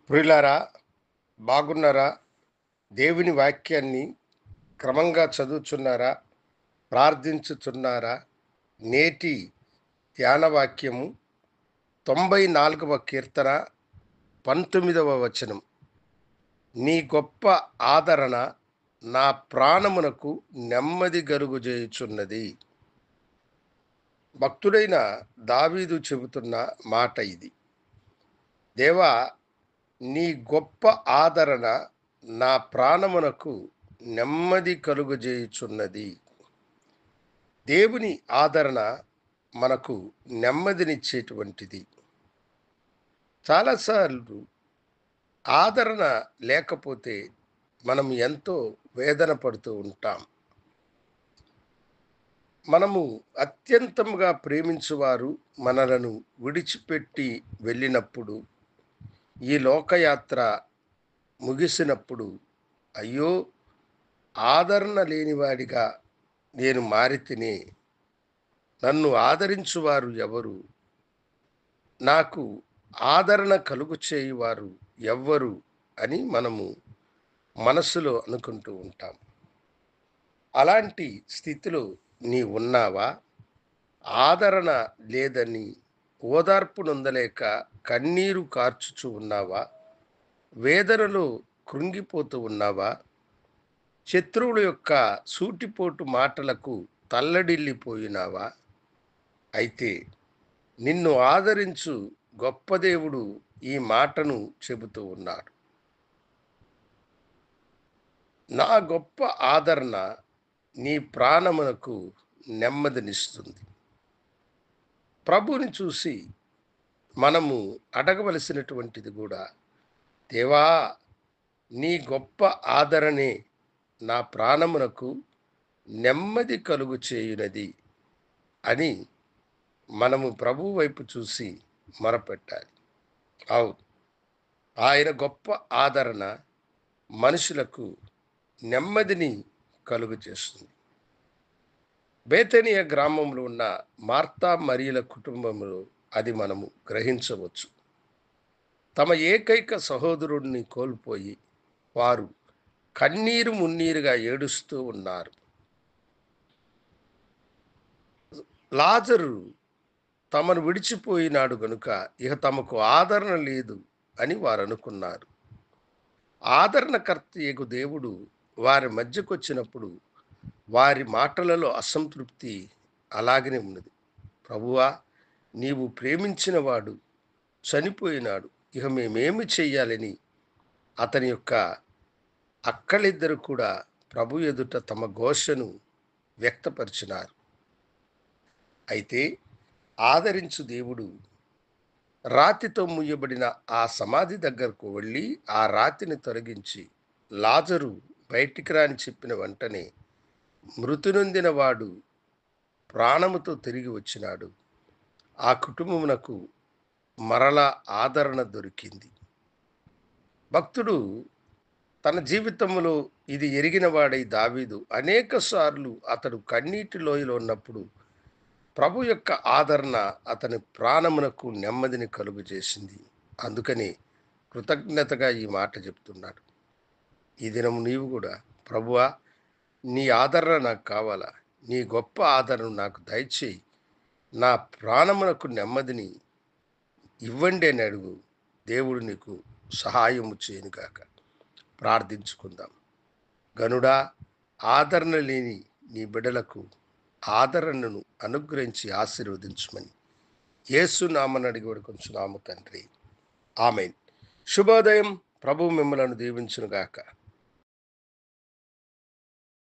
ప్రియులారా, బాగున్నారా? దేవుని వాక్యాన్ని క్రమంగా చదువుచున్నారా? ప్రార్థించుచున్నారా? నేటి ధ్యాన వాక్యము 94వ కీర్తన 19వ వచనం. నీ గొప్ప ఆదరణ నా ప్రాణమునకు నెమ్మది గలుగజేయుచున్నది. భక్తుడైన దావీదు చెబుతున్న మాట ఇది. దేవా, నీ గొప్ప ఆదరణ నా ప్రాణమునకు నెమ్మది కలుగజేయుచున్నది. దేవుని ఆదరణ మనకు నెమ్మదినిచ్చేటువంటిది. చాలాసార్లు ఆదరణ లేకపోతే మనం ఎంతో వేదన పడుతూ ఉంటాం. మనము అత్యంతంగా ప్రేమించువారు మనలను విడిచిపెట్టి వెళ్ళినప్పుడు, ఈ లోకయాత్ర ముగిసినప్పుడు, అయ్యో, ఆదరణ లేనివాడిగా నేను మారితినే, నన్ను ఆదరించువారు ఎవరు, నాకు ఆదరణ కలుగు చేయువారు ఎవ్వరు అని మనము మనసులో అనుకుంటూ ఉంటాం. అలాంటి స్థితిలో నీ ఉన్నావా? ఆదరణ లేదని ఓదార్పు నొందలేక కన్నీరు కార్చుచూ ఉన్నావా? వేదనలో కృంగిపోతూ ఉన్నావా? శత్రువుల యొక్క సూటిపోటు మాటలకు తల్లడిల్లిపోయినావా? అయితే నిన్ను ఆదరించు గొప్ప దేవుడు ఈ మాటను చెబుతూ ఉన్నాడు. నా గొప్ప ఆదరణ నీ ప్రాణమునకు నెమ్మదినిస్తుంది. ప్రభువుని చూసి మనము అడగవలసినటువంటిది కూడా, దేవా, నీ గొప్ప ఆదరణే నా ప్రాణమునకు నెమ్మది కలుగు చేయునది అని మనము ప్రభువు వైపు చూసి మొరపెట్టాలి. అవును, ఆయన గొప్ప ఆదరణ మనుషులకు నెమ్మదిని కలుగు చేస్తుంది. బేతనియ గ్రామంలో ఉన్న మార్తా మరియల కుటుంబంలో అది మనము గ్రహించవచ్చు. తమ ఏకైక సహోదరుడిని కోల్పోయి వారు కన్నీరు మున్నీరుగా ఏడుస్తూ ఉన్నారు. లాజరు తమను విడిచిపోయినాడు గనుక ఇక తమకు ఆదరణ లేదు అని వారు అనుకున్నారు. ఆదరణకర్త యగు దేవుడు వారి మధ్యకొచ్చినప్పుడు వారి మాటలలో అసంతృప్తి అలాగనే ఉన్నది. ప్రభువా, నీవు ప్రేమించిన వాడు చనిపోయినాడు, ఇక మేమేమి చెయ్యాలని అతని యొక్క అక్కలిద్దరు కూడా ప్రభు ఎదుట తమ ఘోషను వ్యక్తపరిచినారు. అయితే ఆదరించు దేవుడు రాతితో ముయ్యబడిన ఆ సమాధి దగ్గరకు వెళ్ళి ఆ రాతిని తొలగించి, లాజరు బయటికి రాని చెప్పిన వెంటనే మృతి నొందిన వాడు ప్రాణముతో తిరిగి వచ్చినాడు. ఆ కుటుంబమునకు మరలా ఆదరణ దొరికింది. భక్తుడు తన జీవితంలో ఇది ఎరిగిన వాడై దావీదు అనేక సార్లు అతడు కన్నీటి లోయలో ఉన్నప్పుడు ప్రభు యొక్క ఆదరణ అతని ప్రాణమునకు నెమ్మదిని కలుగు చేసింది. అందుకని కృతజ్ఞతగా ఈ మాట చెప్తున్నాడు. ఈ దినము నీవు కూడా, ప్రభువా, నీ ఆదరణ నాకు కావాలా, నీ గొప్ప ఆదరణ నాకు దయచేయి, నా ప్రాణమునకు నెమ్మదిని ఇవ్వండి అని అడుగు. దేవుడు నీకు సహాయము చేయనుగాక. ప్రార్థించుకుందాం. గనుడా, ఆదరణ లేని నీ బిడ్డలకు ఆదరణను అనుగ్రహించి ఆశీర్వదించమని యేసు నామమున అడిగి వేడుకొనుచున్నాము తండ్రి. ఆమేన్. శుభోదయం. ప్రభువు మిమ్మలను దీవించునుగాక.